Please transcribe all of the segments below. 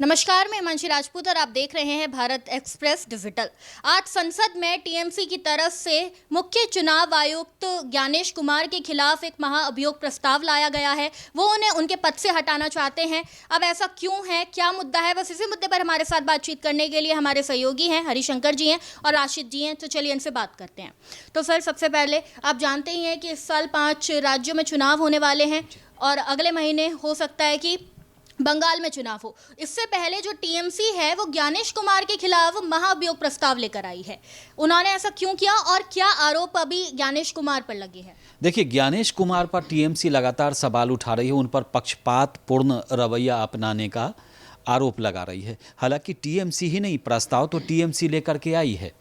नमस्कार, मैं हिमांशी राजपूत और आप देख रहे हैं भारत एक्सप्रेस डिजिटल। आज संसद में टीएमसी की तरफ से मुख्य चुनाव आयुक्त ज्ञानेश कुमार के खिलाफ एक महाअभियोग प्रस्ताव लाया गया है। वो उन्हें उनके पद से हटाना चाहते हैं। अब ऐसा क्यों है, क्या मुद्दा है, बस इसी मुद्दे पर हमारे साथ बातचीत करने के लिए हमारे सहयोगी हैं, हरिशंकर जी हैं और राशिद जी हैं। तो चलिए इनसे बात करते हैं। तो सर, सबसे पहले आप जानते ही हैं कि इस साल 5 राज्यों में चुनाव होने वाले हैं और अगले महीने हो सकता है कि बंगाल में चुनाव हो। इससे पहले जो टीएमसी है वो ज्ञानेश कुमार के खिलाफ महाअभियोग प्रस्ताव लेकर आई है। उन्होंने ऐसा क्यों किया और क्या आरोप अभी ज्ञानेश कुमार पर लगे हैं? देखिए, ज्ञानेश कुमार पर टीएमसी लगातार सवाल उठा रही है, उन पर पक्षपातपूर्ण रवैया अपनाने का आरोप लगा रही है। हालांकि टीएमसी ही नहीं, प्रस्ताव तो टीएमसी लेकर के आई है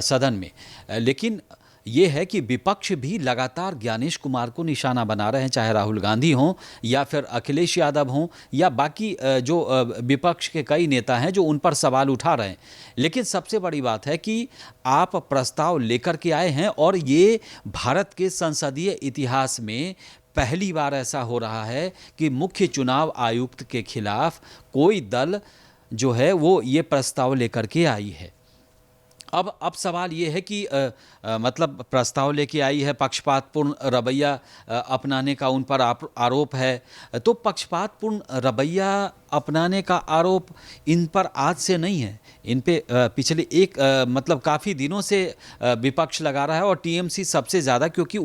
सदन में, लेकिन ये है कि विपक्ष भी लगातार ज्ञानेश कुमार को निशाना बना रहे हैं, चाहे राहुल गांधी हों या फिर अखिलेश यादव हों या बाकी जो विपक्ष के कई नेता हैं जो उन पर सवाल उठा रहे हैं। लेकिन सबसे बड़ी बात है कि आप प्रस्ताव लेकर के आए हैं और ये भारत के संसदीय इतिहास में पहली बार ऐसा हो रहा है कि मुख्य चुनाव आयुक्त के खिलाफ कोई दल जो है वो ये प्रस्ताव लेकर के आई है। अब सवाल ये है कि मतलब प्रस्ताव लेके आई है, पक्षपातपूर्ण रवैया अपनाने का उन पर आरोप है। तो पक्षपातपूर्ण रवैया अपनाने का आरोप इन पर आज से नहीं है, इन पे पिछले मतलब काफ़ी दिनों से विपक्ष लगा रहा है और टीएमसी सबसे ज़्यादा, क्योंकि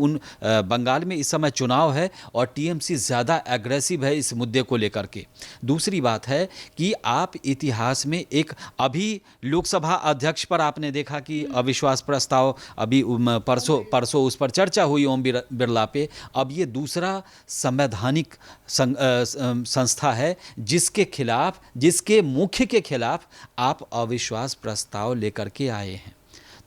बंगाल में इस समय चुनाव है और टीएमसी ज़्यादा एग्रेसिव है इस मुद्दे को लेकर के। दूसरी बात है कि आप इतिहास में अभी लोकसभा अध्यक्ष पर आपने देखा कि अविश्वास प्रस्ताव अभी परसों उस पर चर्चा हुई ओम बिरला पे। अब ये दूसरा संवैधानिक संस्था है जिसके मुख्य के खिलाफ आप अविश्वास प्रस्ताव लेकर के आए हैं।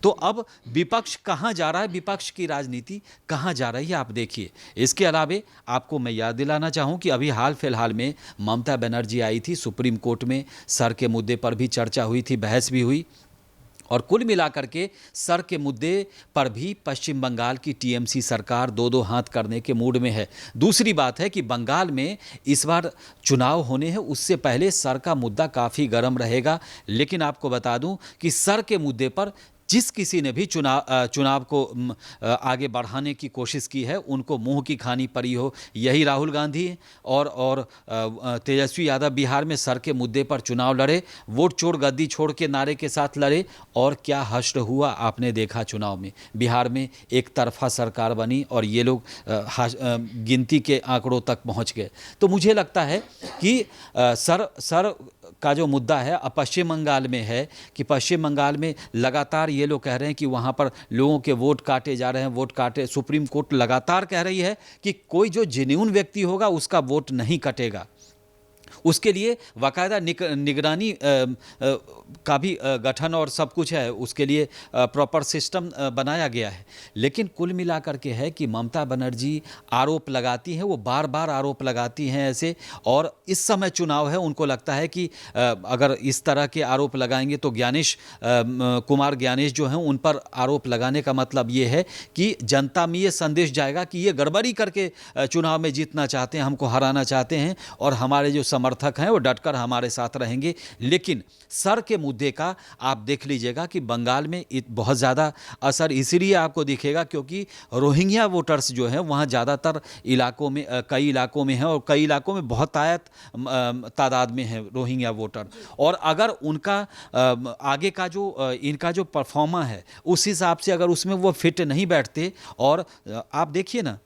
तो अब विपक्ष कहाँ जा रहा है, विपक्ष की राजनीति कहाँ जा रही है, आप देखिए। इसके अलावे आपको मैं याद दिलाना चाहूँ कि अभी हाल फिलहाल में ममता बनर्जी आई थी सुप्रीम कोर्ट में, सर के मुद्दे पर भी चर्चा हुई थी, बहस भी हुई और कुल मिलाकर के सर के मुद्दे पर भी पश्चिम बंगाल की टीएमसी सरकार दो हाथ करने के मूड में है। दूसरी बात है कि बंगाल में इस बार चुनाव होने हैं, उससे पहले सर का मुद्दा काफ़ी गर्म रहेगा। लेकिन आपको बता दूं कि सर के मुद्दे पर जिस किसी ने भी चुनाव को आगे बढ़ाने की कोशिश की है उनको मुंह की खानी पड़ी हो, यही राहुल गांधी और तेजस्वी यादव बिहार में सर के मुद्दे पर चुनाव लड़े, वोट चोर गद्दी छोड़ के नारे के साथ लड़े और क्या हश्र हुआ आपने देखा। चुनाव में बिहार में एक तरफा सरकार बनी और ये लोग गिनती के आंकड़ों तक पहुंच गए। तो मुझे लगता है कि सर का जो मुद्दा है पश्चिम बंगाल में है कि पश्चिम बंगाल में लगातार ये लोग कह रहे हैं कि वहाँ पर लोगों के वोट काटे जा रहे हैं, वोट काटे। सुप्रीम कोर्ट लगातार कह रही है कि कोई जो जेन्युइन व्यक्ति होगा उसका वोट नहीं कटेगा, उसके लिए बाकायदा निगरानी का भी गठन और सब कुछ है, उसके लिए प्रॉपर सिस्टम बनाया गया है। लेकिन कुल मिलाकर के है कि ममता बनर्जी आरोप लगाती हैं, वो बार बार आरोप लगाती हैं ऐसे, और इस समय चुनाव है, उनको लगता है कि अगर इस तरह के आरोप लगाएंगे तो ज्ञानेश जो हैं उन पर आरोप लगाने का मतलब ये है कि जनता में ये संदेश जाएगा कि ये गड़बड़ी करके चुनाव में जीतना चाहते हैं, हमको हराना चाहते हैं और हमारे जो समर्थक हैं वो डटकर हमारे साथ रहेंगे। लेकिन सर के मुद्दे का आप देख लीजिएगा कि बंगाल में बहुत ज़्यादा असर इसलिए आपको दिखेगा क्योंकि रोहिंग्या वोटर्स जो हैं वहाँ ज़्यादातर इलाकों में, कई इलाकों में हैं और कई इलाकों में बहुत तादाद में है रोहिंग्या वोटर। और अगर उनका आगे का जो इनका जो परफॉर्मा है उस हिसाब से अगर उसमें वो फिट नहीं बैठते, और आप देखिए ना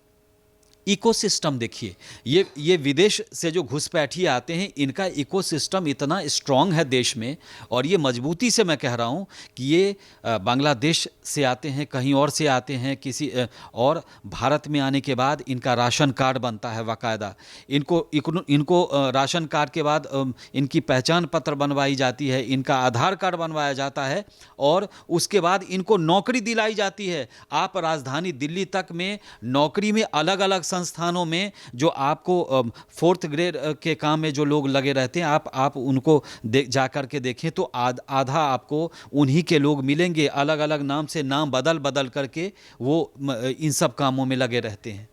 इकोसिस्टम देखिए, ये विदेश से जो घुसपैठिए आते हैं इनका इकोसिस्टम इतना स्ट्रांग है देश में, और ये मजबूती से मैं कह रहा हूँ कि ये बांग्लादेश से आते हैं, कहीं और से आते हैं और भारत में आने के बाद इनका राशन कार्ड बनता है बाकायदा, इनको राशन कार्ड के बाद इनकी पहचान पत्र बनवाई जाती है, इनका आधार कार्ड बनवाया जाता है और उसके बाद इनको नौकरी दिलाई जाती है। आप राजधानी दिल्ली तक में नौकरी में अलग अलग संस्थानों में जो आपको 4th ग्रेड के काम में जो लोग लगे रहते हैं, आप उनको जा कर के देखें तो आधा आपको उन्हीं के लोग मिलेंगे, अलग अलग नाम से नाम बदल करके वो इन सब कामों में लगे रहते हैं।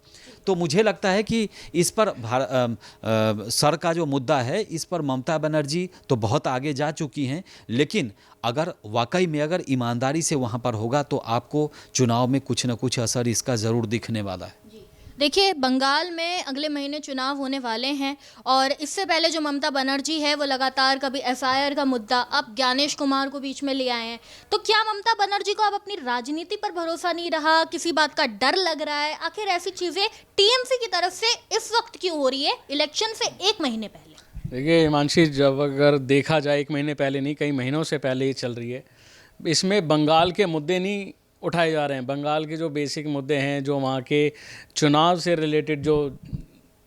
तो मुझे लगता है कि इस पर सर का जो मुद्दा है, इस पर ममता बनर्जी तो बहुत आगे जा चुकी हैं, लेकिन अगर वाकई में अगर ईमानदारी से वहाँ पर होगा तो आपको चुनाव में कुछ न कुछ असर इसका ज़रूर दिखने वाला है। देखिए, बंगाल में अगले महीने चुनाव होने वाले हैं और इससे पहले जो ममता बनर्जी है वो लगातार कभी एसआईआर का मुद्दा, अब ज्ञानेश कुमार को बीच में ले आए हैं। तो क्या ममता बनर्जी को अब अपनी राजनीति पर भरोसा नहीं रहा, किसी बात का डर लग रहा है? आखिर ऐसी चीज़ें टीएमसी की तरफ से इस वक्त क्यों हो रही है, इलेक्शन से 1 महीने पहले? देखिए हिमांशी, जब अगर देखा जाए 1 महीने पहले नहीं, कई महीनों से पहले ही चल रही है। इसमें बंगाल के मुद्दे नहीं उठाए जा रहे हैं। बंगाल के जो बेसिक मुद्दे हैं, जो वहाँ के चुनाव से रिलेटेड जो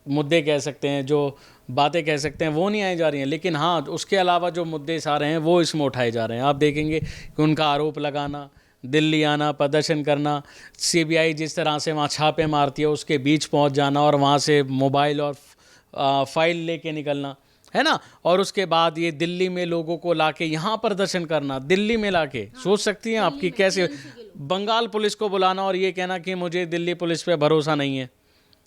मुद्दे कह सकते हैं, जो बातें कह सकते हैं, वो नहीं आई जा रही हैं। लेकिन हाँ, उसके अलावा जो मुद्दे सारे हैं वो इसमें उठाए जा रहे हैं। आप देखेंगे कि उनका आरोप लगाना, दिल्ली आना, प्रदर्शन करना, सीबीआई जिस तरह से वहाँ छापे मारती है उसके बीच पहुँच जाना और वहाँ से मोबाइल और फाइल लेके निकलना, है ना। और उसके बाद ये दिल्ली में लोगों को लाके यहाँ प्रदर्शन करना, दिल्ली में लाके, सोच सकती हैं आपकी कैसे बंगाल पुलिस को बुलाना और ये कहना कि मुझे दिल्ली पुलिस पे भरोसा नहीं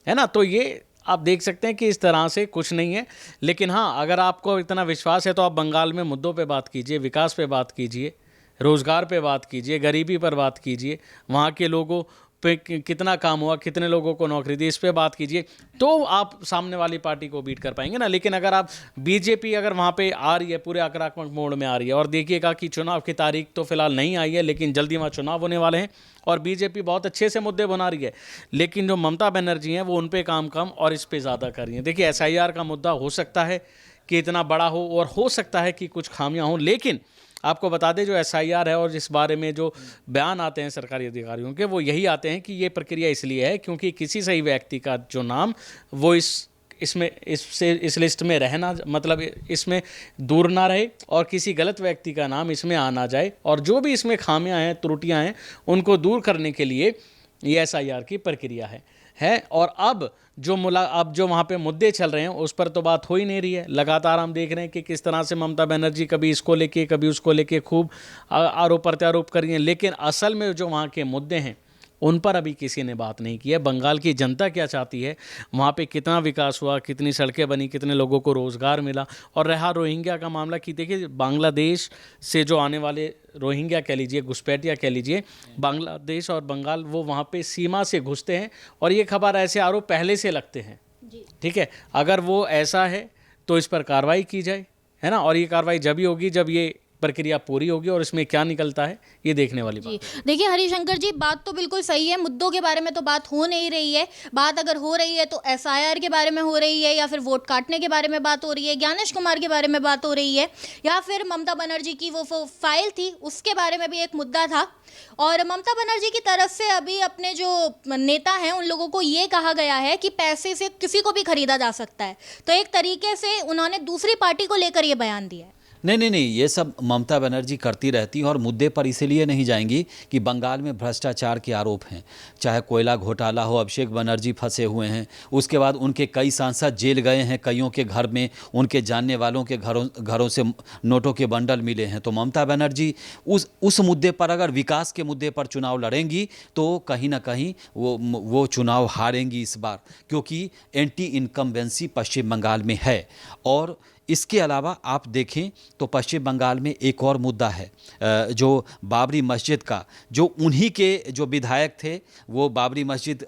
है ना। तो ये आप देख सकते हैं कि इस तरह से कुछ नहीं है। लेकिन हाँ, अगर आपको इतना विश्वास है तो आप बंगाल में मुद्दों पे बात कीजिए, विकास पे बात कीजिए, रोज़गार पे बात कीजिए, गरीबी पर बात कीजिए, वहाँ के लोगों पे कितना काम हुआ, कितने लोगों को नौकरी दी, इस पे बात कीजिए, तो आप सामने वाली पार्टी को बीट कर पाएंगे ना। लेकिन अगर आप बीजेपी अगर वहाँ पे आ रही है, पूरे आक्रामक मोड में आ रही है, और देखिएगा कि चुनाव की तारीख तो फिलहाल नहीं आई है, लेकिन जल्दी वहाँ चुनाव होने वाले हैं और बीजेपी बहुत अच्छे से मुद्दे बना रही है, लेकिन जो ममता बनर्जी हैं वो उन पे काम कम और इस पे ज़्यादा कर रही हैं। देखिए, एसआईआर का मुद्दा हो सकता है कि इतना बड़ा हो और हो सकता है कि कुछ खामियां हों, लेकिन आपको बता दें जो एसआईआर है और इस बारे में जो बयान आते हैं सरकारी अधिकारियों के, वो यही आते हैं कि ये प्रक्रिया इसलिए है क्योंकि किसी सही व्यक्ति का जो नाम वो इस लिस्ट में रहना, मतलब इसमें दूर ना रहे और किसी गलत व्यक्ति का नाम इसमें आ ना जाए, और जो भी इसमें खामियां हैं, त्रुटियां हैं, उनको दूर करने के लिए ये एसआईआर की प्रक्रिया है। और अब जो वहाँ पे मुद्दे चल रहे हैं उस पर तो बात हो ही नहीं रही है। लगातार हम देख रहे हैं कि किस तरह से ममता बनर्जी कभी इसको लेके कभी उसको लेके खूब आरोप प्रत्यारोप कर रही हैं, लेकिन असल में जो वहाँ के मुद्दे हैं उन पर अभी किसी ने बात नहीं की है। बंगाल की जनता क्या चाहती है, वहाँ पे कितना विकास हुआ, कितनी सड़कें बनी, कितने लोगों को रोज़गार मिला। और रहा रोहिंग्या का मामला कि देखिए, बांग्लादेश से जो आने वाले रोहिंग्या कह लीजिए, घुसपैठिया कह लीजिए, बांग्लादेश और बंगाल वो वहाँ पे सीमा से घुसते हैं और ये खबर ऐसे आरोप पहले से लगते हैं। ठीक है, अगर वो ऐसा है तो इस पर कार्रवाई की जाए, है ना। और ये कार्रवाई जब ही होगी जब ये प्रक्रिया पूरी होगी और इसमें क्या निकलता है ये देखने वाली बात है। देखिए हरिशंकर जी, बात तो बिल्कुल सही है, मुद्दों के बारे में तो बात हो नहीं रही है। बात अगर हो रही है तो एसआईआर के बारे में हो रही है, या फिर वोट काटने के बारे में बात हो रही है, ज्ञानेश कुमार के बारे में बात हो रही है, या फिर ममता बनर्जी की वो फाइल थी उसके बारे में भी एक मुद्दा था। और ममता बनर्जी की तरफ से अभी अपने जो नेता हैं उन लोगों को ये कहा गया है कि पैसे से किसी को भी खरीदा जा सकता है। तो एक तरीके से उन्होंने दूसरी पार्टी को लेकर ये बयान दिया है। नहीं, ये सब ममता बनर्जी करती रहती हैं और मुद्दे पर इसलिए नहीं जाएंगी कि बंगाल में भ्रष्टाचार के आरोप हैं, चाहे कोयला घोटाला हो, अभिषेक बनर्जी फंसे हुए हैं, उसके बाद उनके कई सांसद जेल गए हैं, कईयों के घर में उनके जानने वालों के घरों से नोटों के बंडल मिले हैं। तो ममता बनर्जी उस मुद्दे पर, अगर विकास के मुद्दे पर चुनाव लड़ेंगी तो कहीं ना कहीं वो चुनाव हारेंगी इस बार, क्योंकि एंटी इनकम्बेंसी पश्चिम बंगाल में है। और इसके अलावा आप देखें तो पश्चिम बंगाल में एक और मुद्दा है, जो बाबरी मस्जिद का, जो उन्हीं के जो विधायक थे वो बाबरी मस्जिद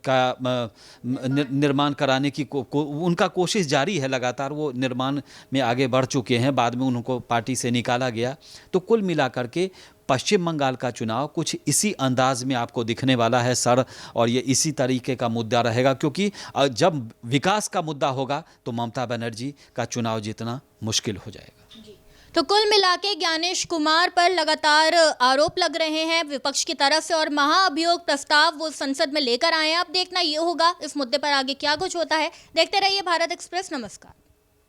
का निर्माण कराने की उनका कोशिश जारी है, लगातार वो निर्माण में आगे बढ़ चुके हैं, बाद में उनको पार्टी से निकाला गया। तो कुल मिलाकर के पश्चिम बंगाल का चुनाव कुछ इसी अंदाज में आपको दिखने वाला है सर, और ये इसी तरीके का मुद्दा रहेगा, क्योंकि जब विकास का मुद्दा होगा तो ममता बनर्जी का चुनाव जीतना मुश्किल हो जाएगा। तो कुल मिला के ज्ञानेश कुमार पर लगातार आरोप लग रहे हैं विपक्ष की तरफ से, और महाअभियोग प्रस्ताव वो संसद में लेकर आए हैं। अब देखना ये होगा इस मुद्दे पर आगे क्या कुछ होता है। देखते रहिए भारत एक्सप्रेस। नमस्कार।